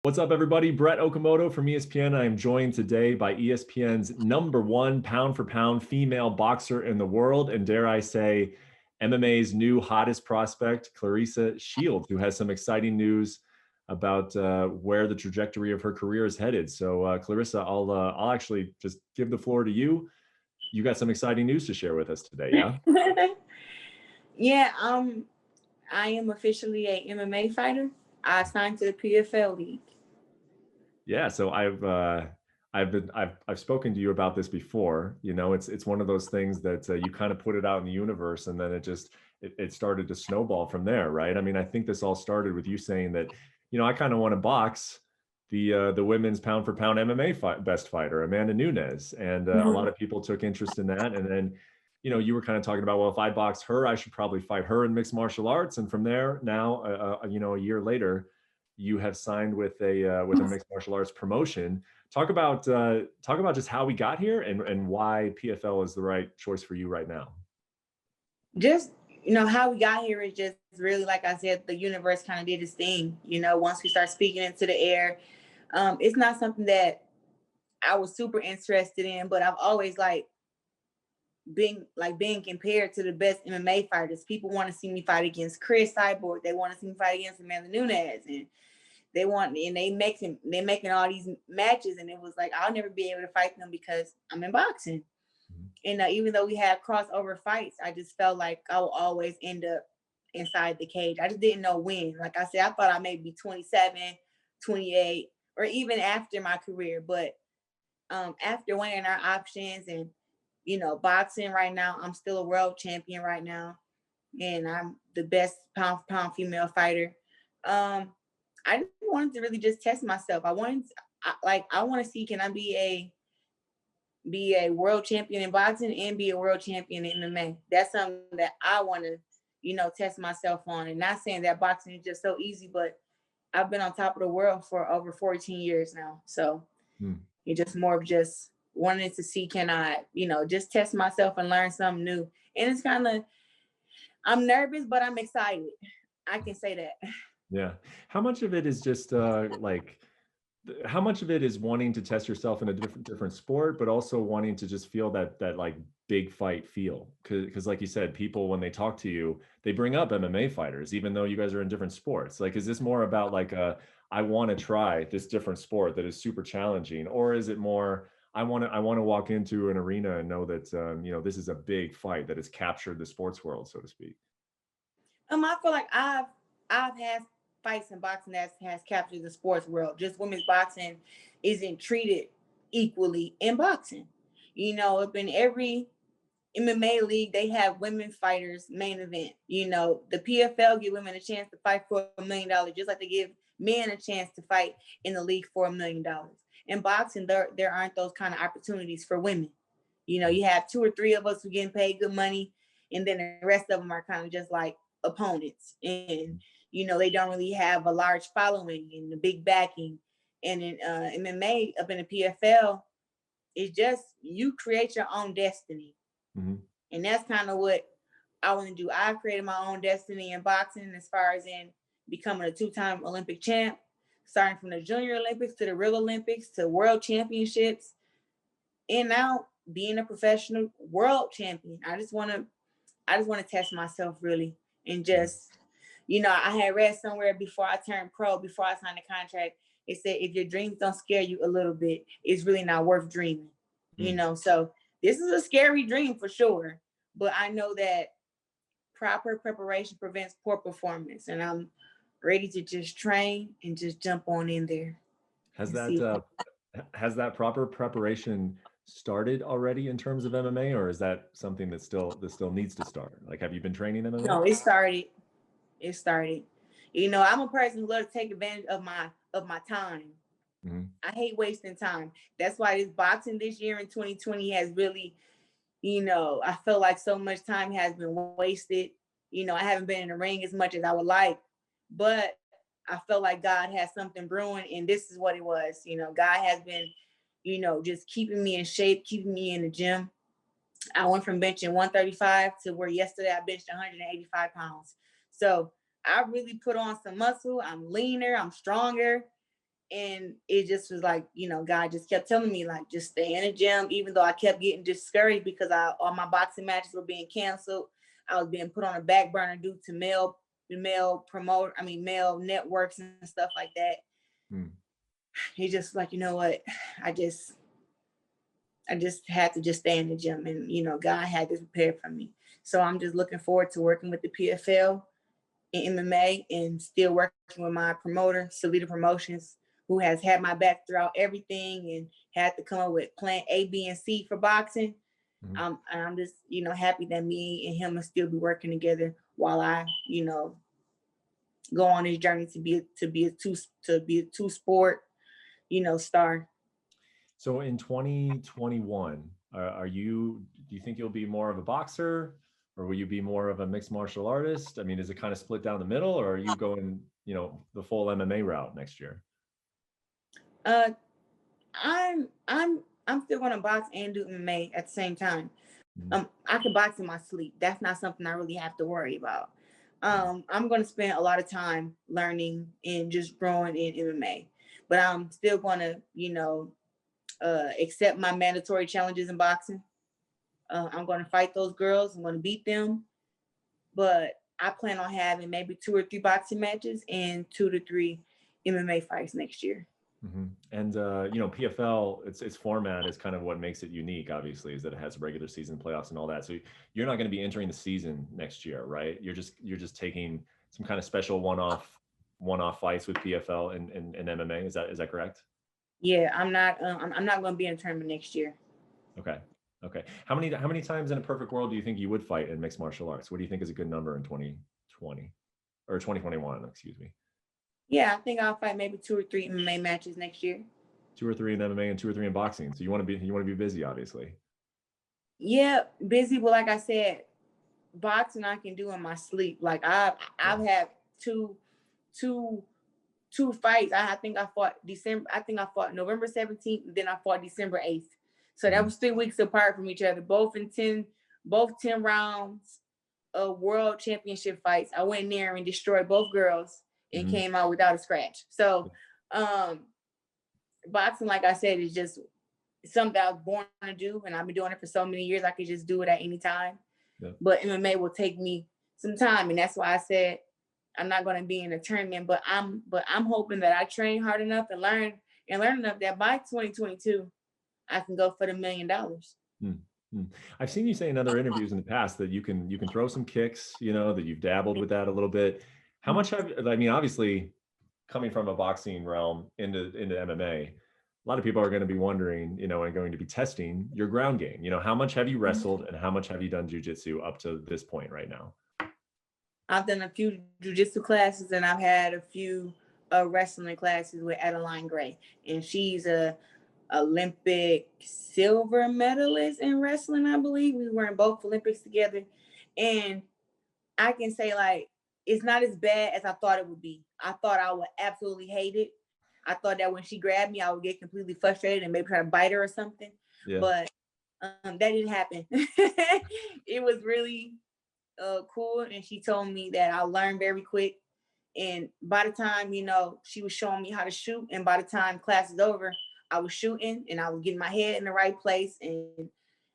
What's up, everybody? Brett Okamoto from ESPN. I am joined today by ESPN's #1 pound-for-pound female boxer in the world, and dare I say, MMA's new hottest prospect, Claressa Shields, who has some exciting news about where the trajectory of her career is headed. So, Claressa, I'll actually just give the floor to you. You got some exciting news to share with us today, yeah? Yeah, I am officially a MMA fighter. I signed to the PFL league. Yeah, so I've spoken to you about this before. You know, it's one of those things that you kind of put it out in the universe, and then it started to snowball from there, right? I mean, I think this all started with you saying that, I kind of want to box the women's pound for pound MMA best fighter, Amanda Nunes, and a lot of people took interest in that, and then. You were kind of talking about, well, if I box her, I should probably fight her in mixed martial arts. And from there, now, a year later, you have signed with a mixed martial arts promotion. Talk about just how we got here and why PFL is the right choice for you right now. Just how we got here is just really, like I said, the universe kind of did its thing. Once we start speaking into the air, it's not something that I was super interested in, but I've always being compared to the best MMA fighters. People want to see me fight against Chris Cyborg. They want to see me fight against Amanda Nunes, and they making all these matches, and it was like I'll never be able to fight them because I'm in boxing. And even though we had crossover fights, I just felt like I would always end up inside the cage. I just didn't know when. Like I said, I thought I may be 27, 28, or even after my career. But after weighing our options and boxing right now, I'm still a world champion right now, and I'm the best pound for pound female fighter. I just wanted to really just test myself. I want to see, can I be a world champion in boxing and be a world champion in MMA. That's something that I want to, test myself on. And not saying that boxing is just so easy, but I've been on top of the world for over 14 years now. So it's just more of just wanting to see, can I, just test myself and learn something new. And it's kind of, I'm nervous, but I'm excited. I can say that. Yeah. How much of it is just how much of it is wanting to test yourself in a different sport, but also wanting to just feel that like big fight feel? Because like you said, people, when they talk to you, they bring up MMA fighters, even though you guys are in different sports. Like, is this more about I want to try this different sport that is super challenging, or is it more I want to walk into an arena and know that this is a big fight that has captured the sports world, so to speak? I feel like I've had fights in boxing that has captured the sports world. Just women's boxing isn't treated equally in boxing. Up in every MMA league, they have women fighters main event. The PFL give women a chance to fight for $1 million, just like they give men a chance to fight in the league for $1 million. In boxing, there aren't those kind of opportunities for women. You have 2 or 3 of us who getting paid good money, and then the rest of them are kind of just like opponents. And they don't really have a large following and the big backing. And in MMA, up in the PFL, it's just you create your own destiny. And that's kind of what I want to do. I created my own destiny in boxing as far as in becoming a 2-time Olympic champ, starting from the Junior Olympics to the Real Olympics to World Championships, and now being a professional world champion. I just want to test myself really, and just, I had read somewhere before I turned pro, before I signed the contract, it said, if your dreams don't scare you a little bit, it's really not worth dreaming. So this is a scary dream for sure, but I know that proper preparation prevents poor performance, and I'm ready to just train and just jump on in there. Has that proper preparation started already in terms of MMA, or is that something that still needs to start? Like, have you been training MMA? No, it started. I'm a person who loves to take advantage of my time. I hate wasting time. That's why this boxing this year in 2020 has really, I feel like so much time has been wasted. I haven't been in the ring as much as I would like, but I felt like God has something brewing, and this is what it was. God has been, just keeping me in shape, keeping me in the gym. I went from benching 135 to where yesterday I benched 185 pounds. So I really put on some muscle. I'm leaner, I'm stronger, And it just was like, you know, God just kept telling me, like, just stay in the gym, even though I kept getting discouraged because all my boxing matches were being canceled. I was being put on a back burner due to male networks and stuff like that. Mm. He just like, you know what, I just had to just stay in the gym, and you know, God had this prepared for me. So I'm just looking forward to working with the PFL in MMA and still working with my promoter, Salita Promotions, who has had my back throughout everything and had to come up with plan A, B, and C for boxing. Mm-hmm. I'm just, you know, happy that me and him will still be working together while I, you know, go on this journey to be a two sport, you know, star. So in 2021, do you think you'll be more of a boxer, or will you be more of a mixed martial artist? I mean, is it kind of split down the middle, or are you going, the full MMA route next year? Uh, I'm still gonna box and do MMA at the same time. Mm-hmm. I can box in my sleep. That's not something I really have to worry about. Mm-hmm. I'm gonna spend a lot of time learning and just growing in MMA, but I'm still gonna, you know, accept my mandatory challenges in boxing. I'm gonna fight those girls. I'm gonna beat them, but I plan on having maybe 2 or 3 boxing matches and 2 to 3 MMA fights next year. Mm-hmm. And PFL, its format is kind of what makes it unique. Obviously, is that it has regular season playoffs and all that. So you're not going to be entering the season next year, right? You're just taking some kind of special one-off fights with PFL and MMA. Is that correct? Yeah, I'm not gonna be in a tournament next year. Okay. Okay. How many times in a perfect world do you think you would fight in mixed martial arts? What do you think is a good number in 2020 or 2021? Excuse me. Yeah, I think I'll fight maybe 2 or 3 MMA matches next year. 2 or 3 in MMA and 2 or 3 in boxing. So you want to be busy, obviously. Yeah, busy, but like I said, boxing I can do in my sleep. Like Yeah. I've had two two two fights. I think I fought December. I think I fought November 17th, and then I fought December 8th. So that Mm-hmm. was 3 weeks apart from each other, both 10 rounds of world championship fights. I went in there and destroyed both girls and Mm-hmm. came out without a scratch. So um boxing, like I said, is just something I was born to do, and I've been doing it for so many years. I could just do it at any time. Yeah. But MMA will take me some time, and that's why I said I'm not going to be in a tournament. But I'm hoping that I train hard enough and learn enough that by 2022 I can go for the $1 million. Mm-hmm. I've seen you say in other interviews in the past that you can throw some kicks, that you've dabbled with that a little bit. How much I mean, obviously, coming from a boxing realm into MMA, a lot of people are going to be wondering, and going to be testing your ground game. How much have you wrestled and how much have you done jujitsu up to this point right now? I've done a few jujitsu classes, and I've had a few wrestling classes with Adeline Gray, and she's a Olympic silver medalist in wrestling, I believe. We were in both Olympics together, and I can say, like, it's not as bad as I thought it would be. I thought I would absolutely hate it. I thought that when she grabbed me, I would get completely frustrated and maybe try to bite her or something. Yeah. But that didn't happen. It was really cool, and she told me that I learned very quick. And by the time, she was showing me how to shoot, and by the time class is over, I was shooting and I was getting my head in the right place, and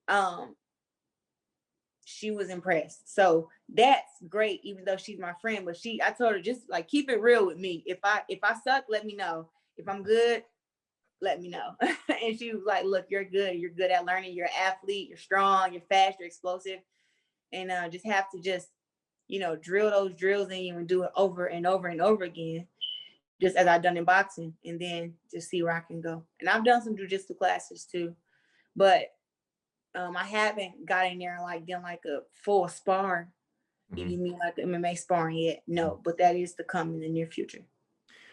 um she was impressed. So that's great, even though she's my friend. But I told her, just like, keep it real with me. If I suck, let me know. If I'm good, let me know. And she was like, look, you're good. You're good at learning. You're an athlete. You're strong. You're fast. You're explosive. And just have to just, drill those drills in you and do it over and over and over again, just as I've done in boxing, and then just see where I can go. And I've done some jujitsu classes too, but I haven't got in there and like done like a full spar. Mm-hmm. You mean like MMA sparring yet? No, but that is to come in the near future.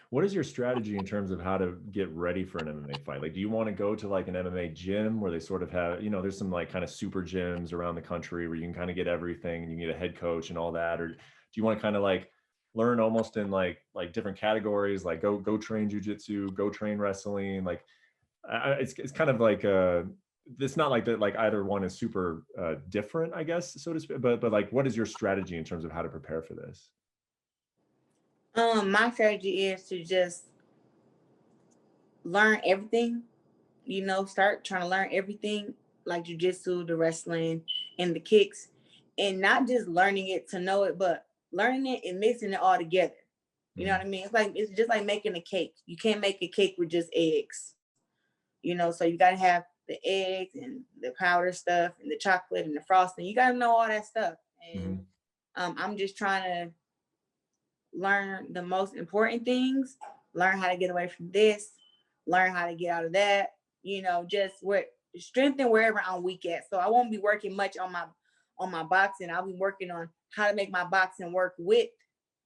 What is your strategy in terms of how to get ready for an MMA fight? Like, do you want to go to like an MMA gym where they sort of have, there's some like kind of super gyms around the country where you can kind of get everything and you can get a head coach and all that? Or do you want to kind of like learn almost in like different categories, like go train jujitsu, go train wrestling? Like it's kind of like it's not like that, like either one is super different, I guess, so to speak, but like, what is your strategy in terms of how to prepare for this? My strategy is to just learn everything, start trying to learn everything like jujitsu, the wrestling, and the kicks, and not just learning it to know it, but learning it and mixing it all together. You know what I mean? It's just like making a cake. You can't make a cake with just eggs, so you gotta have the eggs and the powder stuff and the chocolate and the frosting. You gotta know all that stuff. And I'm just trying to learn the most important things, learn how to get away from this, learn how to get out of that, just strengthen wherever I'm weak at. So I won't be working much on my boxing. I'll be working on how to make my boxing work with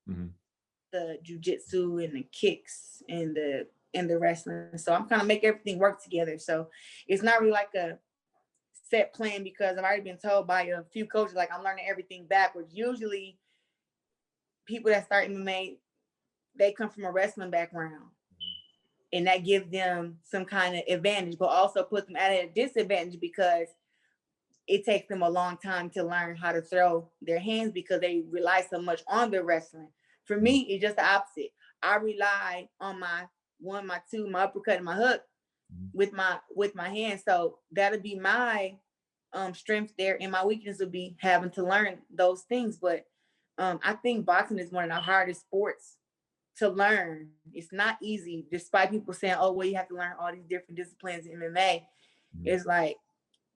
the jujitsu and the kicks and the wrestling. So I'm kind of make everything work together. So it's not really like a set plan, because I've already been told by a few coaches, like, I'm learning everything backwards. Usually people that start MMA, they come from a wrestling background, and that gives them some kind of advantage, but also puts them at a disadvantage because it takes them a long time to learn how to throw their hands because they rely so much on their wrestling. For me, it's just the opposite. I rely on my one, my two, my uppercut, and my hook with my hands. So that'll be my strength there, and my weakness will be having to learn those things. But I think boxing is one of the hardest sports to learn. It's not easy, despite people saying, "Oh, well, you have to learn all these different disciplines in MMA." It's like,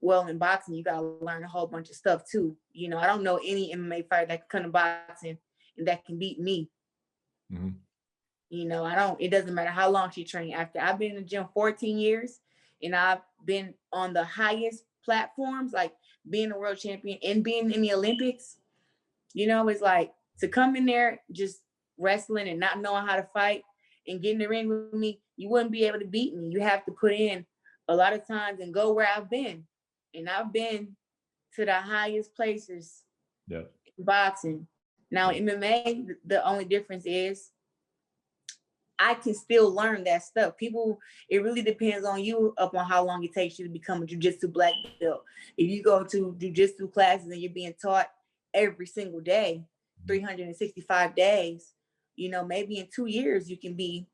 well, in boxing, you gotta learn a whole bunch of stuff too. I don't know any MMA fighter that can come to boxing and that can beat me. I don't. It doesn't matter how long she trained. After I've been in the gym 14 years, and I've been on the highest platforms, like being a world champion and being in the Olympics. It's like, to come in there just wrestling and not knowing how to fight and get in the ring with me, you wouldn't be able to beat me. You have to put in a lot of times and go where I've been. And I've been to the highest places in boxing. Now, MMA, the only difference is I can still learn that stuff. It really depends on you upon how long it takes you to become a jiu-jitsu black belt. If you go to jiu-jitsu classes and you're being taught every single day, 365 days, maybe in 2 years you can be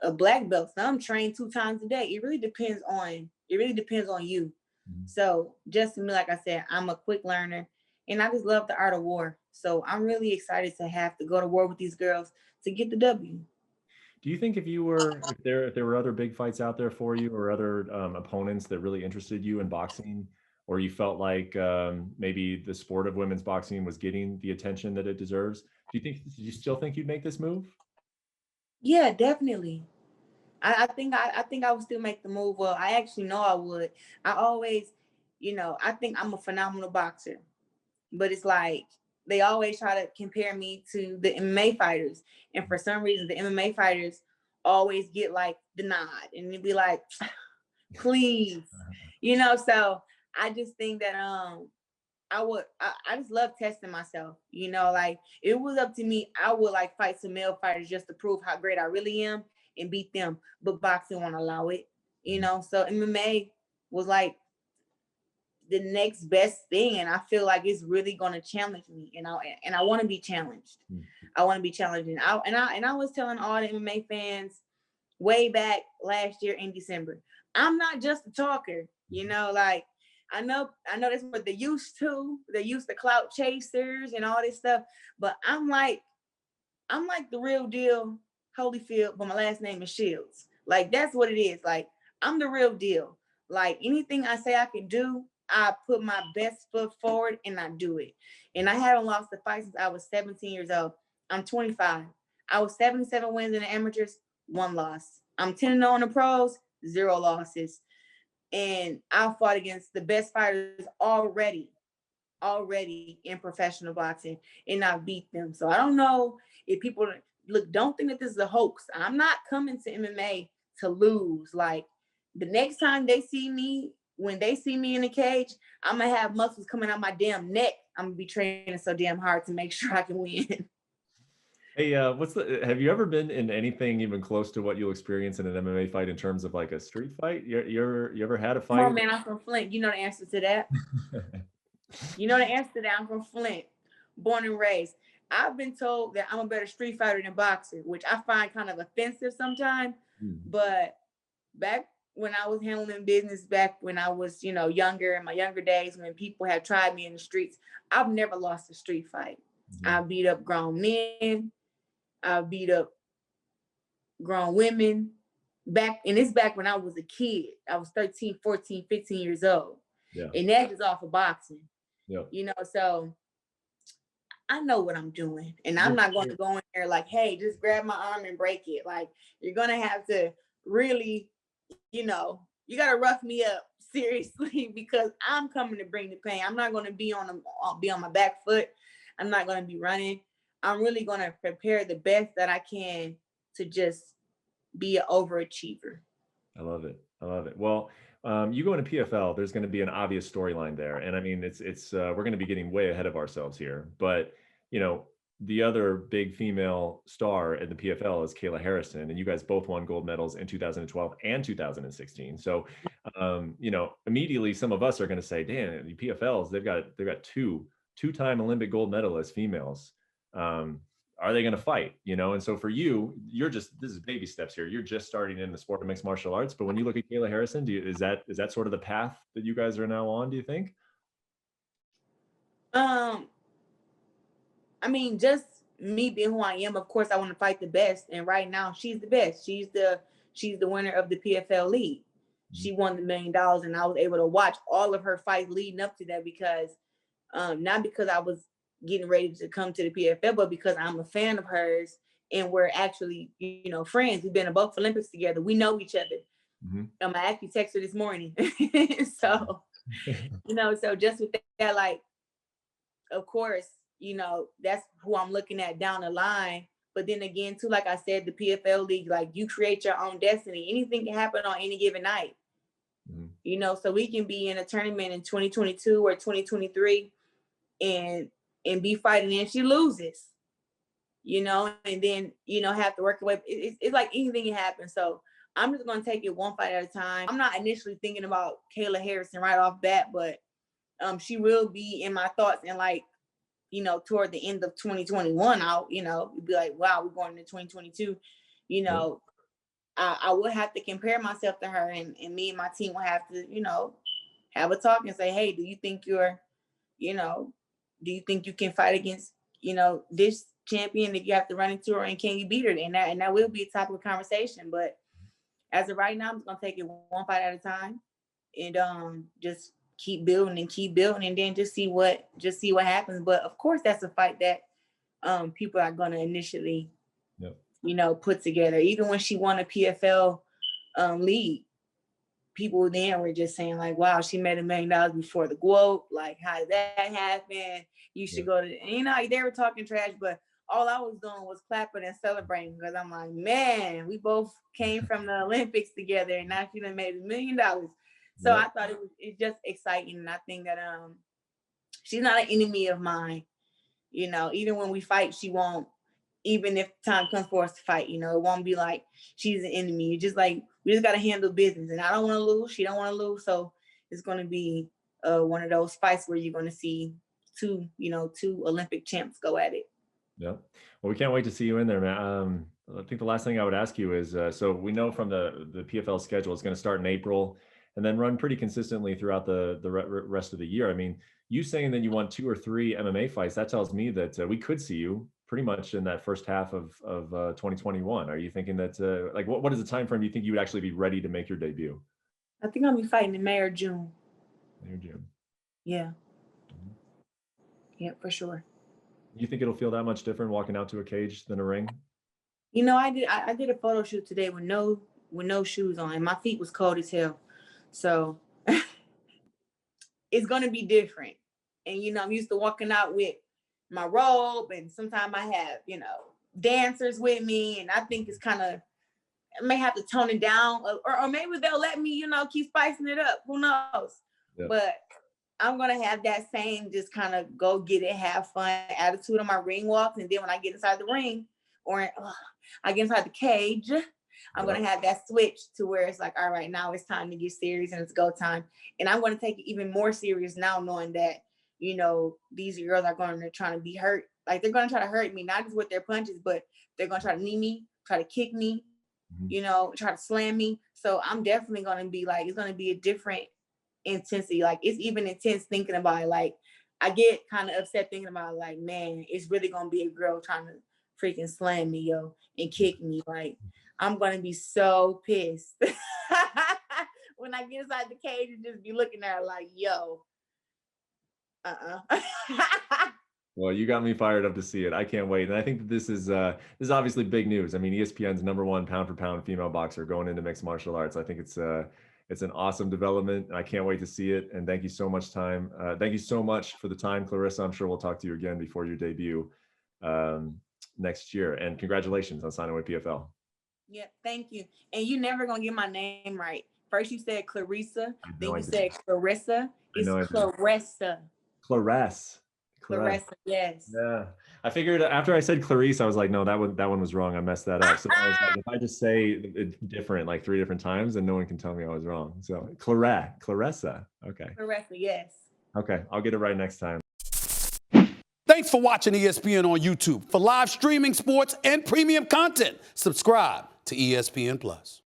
a black belt. Some train 2 times a day. It really depends on you. So just to me, like I said, I'm a quick learner, and I just love the art of war. So I'm really excited to have to go to war with these girls to get the W. Do you think if there were other big fights out there for you, or other opponents that really interested you in boxing, or you felt like maybe the sport of women's boxing was getting the attention that it deserves, do you still think you'd make this move? Yeah, definitely. I think I would still make the move. Well, I actually know I would. I always, I think I'm a phenomenal boxer, but it's like they always try to compare me to the MMA fighters, and for some reason the MMA fighters always get like the nod, and it'd be like, please, So I just think that I just love testing myself, like it was up to me, I would like fight some male fighters just to prove how great I really am and beat them, but boxing won't allow it, so MMA was like the next best thing, and I feel like it's really going to challenge me, and I want to be challenged. I want to be challenged, and I was telling all the MMA fans way back last year in December, I'm not just a talker, like I know that's what they're used to. They're used to clout chasers and all this stuff, but I'm like the real deal, Holyfield, but my last name is Shields. Like, that's what it is. Like, I'm the real deal. Like, anything I say I can do, I put my best foot forward and I do it. And I haven't lost a fight since I was 17 years old. I'm 25. I was 77 wins in the amateurs, 1 loss. I'm 10-0 in the pros, 0 losses. And I fought against the best fighters already in professional boxing, and I beat them. So I don't know if people don't think that this is a hoax. I'm not coming to MMA to lose. Like, the next time they see me, when they see me in the cage, I'm gonna have muscles coming out my damn neck. I'm gonna be training so damn hard to make sure I can win. Hey, have you ever been in anything even close to what you'll experience in an MMA fight in terms of like a street fight? You ever had a Come fight? on, man, I'm from Flint. You know the answer to that. I'm from Flint, born and raised. I've been told that I'm a better street fighter than boxer, which I find kind of offensive sometimes. But back when I was handling business, back when I was, younger, in my younger days, when people have tried me in the streets, I've never lost a street fight. Mhm. I beat up grown men. I beat up grown women. And it's back when I was a kid. I was 13, 14, 15 years old. Yeah. And that is off of boxing. Yeah. So I know what I'm doing. And I'm not going to go in there like, hey, just grab my arm and break it. Like, you're going to have to really, you got to rough me up seriously, because I'm coming to bring the pain. I'm not going to be on my back foot. I'm not going to be running. I'm really going to prepare the best that I can to just be an overachiever. I love it. I love it. Well, you go into PFL, there's going to be an obvious storyline there. And I mean, it's we're going to be getting way ahead of ourselves here, but you know, the other big female star in the PFL is Kayla Harrison, and you guys both won gold medals in 2012 and 2016. So, you know, immediately some of us are going to say, "Damn, the PFLs, they've got two-time Olympic gold medalists, females. Are they going to fight?" You know, and so for you, this is baby steps here. You're just starting in the sport of mixed martial arts, but when you look at Kayla Harrison, is that sort of the path that you guys are now on, do you think? Um, I mean, just me being who I am, of course I want to fight the best. And right now she's the best. She's the winner of the PFL league. She won the $1 million, and I was able to watch all of her fights leading up to that, because not because I was getting ready to come to the PFL, but because I'm a fan of hers, and we're actually, friends. We've been to both Olympics together. We know each other. Mm-hmm. I actually texted her this morning. So, so just with that, like, of course, that's who I'm looking at down the line. But then again, too, like I said, the PFL league, like, you create your own destiny. Anything can happen on any given night. Mm-hmm. So we can be in a tournament in 2022 or 2023 and be fighting, and she loses, and then, have to work away. It's like anything can happen. So I'm just going to take it one fight at a time. I'm not initially thinking about Kayla Harrison right off bat, but she will be in my thoughts, and like, toward the end of 2021, I'll, be like, wow, we're going into 2022. I will have to compare myself to her, and me and my team will have to, have a talk and say, hey, do you think you can fight against, this champion that you have to run into her, and can you beat her? And that will be a topic of conversation. But as of right now, I'm just gonna take it one fight at a time, and just keep building and then just see what happens. But of course, that's a fight that people are gonna initially, put together. Even when she won a PFL league, people then were just saying like, wow, she made $1 million before the globe. Like, how did that happen? You should go to, they were talking trash, but all I was doing was clapping and celebrating, because I'm like, man, we both came from the Olympics together, and now she done made $1 million. So I thought it's just exciting. And I think that she's not an enemy of mine. Even when we fight, she won't, even if time comes for us to fight, it won't be like she's an enemy. It's just like, we just got to handle business, and I don't want to lose. She don't want to lose. So it's going to be one of those fights where you're going to see two Olympic champs go at it. Yeah. Well, we can't wait to see you in there, man. I think the last thing I would ask you is, so we know from the PFL schedule, it's going to start in April and then run pretty consistently throughout the rest of the year. I mean, you saying that you want 2 or 3 MMA fights, that tells me that we could see you pretty much in that first half of 2021. Are you thinking that, like, what is the time frame you think you would actually be ready to make your debut? I think I'll be fighting in May or June. May or June. Yeah. Yeah, for sure. You think it'll feel that much different walking out to a cage than a ring? I did a photo shoot today with no shoes on, and my feet was cold as hell. So it's gonna be different. And I'm used to walking out with my robe, and sometimes I have, dancers with me, and I think it's kind of, I may have to tone it down, or maybe they'll let me, keep spicing it up. Who knows? Yeah. But I'm gonna have that same just kind of go get it, have fun attitude on my ring walks, and then when I get inside the ring, or I get inside the cage, I'm gonna have that switch to where it's like, all right, now it's time to get serious and it's go time. And I'm gonna take it even more serious now, knowing that, these girls are going to try to be hurt. Like, they're gonna try to hurt me, not just with their punches, but they're gonna try to knee me, try to kick me, try to slam me. So I'm definitely gonna be like, it's gonna be a different intensity. Like it's even intense thinking about it. Like I get kind of upset thinking about it, like, man, it's really gonna be a girl trying to freaking slam me, yo, and kick me. Like I'm gonna be so pissed when I get inside the cage and just be looking at her like, yo, Well, you got me fired up to see it. I can't wait. And I think that this is obviously big news. I mean, ESPN's #1 pound for pound female boxer going into mixed martial arts. I think it's an awesome development, and I can't wait to see it. And thank you so much thank you so much for the time, Claressa. I'm sure we'll talk to you again before your debut next year. And congratulations on signing with PFL. Yeah, thank you. And you never gonna get my name right. First you said Claressa, then you said Claressa. It's Claressa. Claressa. Claressa, yes. Yeah. I figured after I said Clarice, I was like, no, that one was wrong. I messed that up. So I was like, if I just say it different, like 3 different times, then no one can tell me I was wrong. So Claressa. Okay. Claressa, yes. Okay. I'll get it right next time. Thanks for watching ESPN on YouTube. For live streaming sports and premium content, subscribe to ESPN Plus.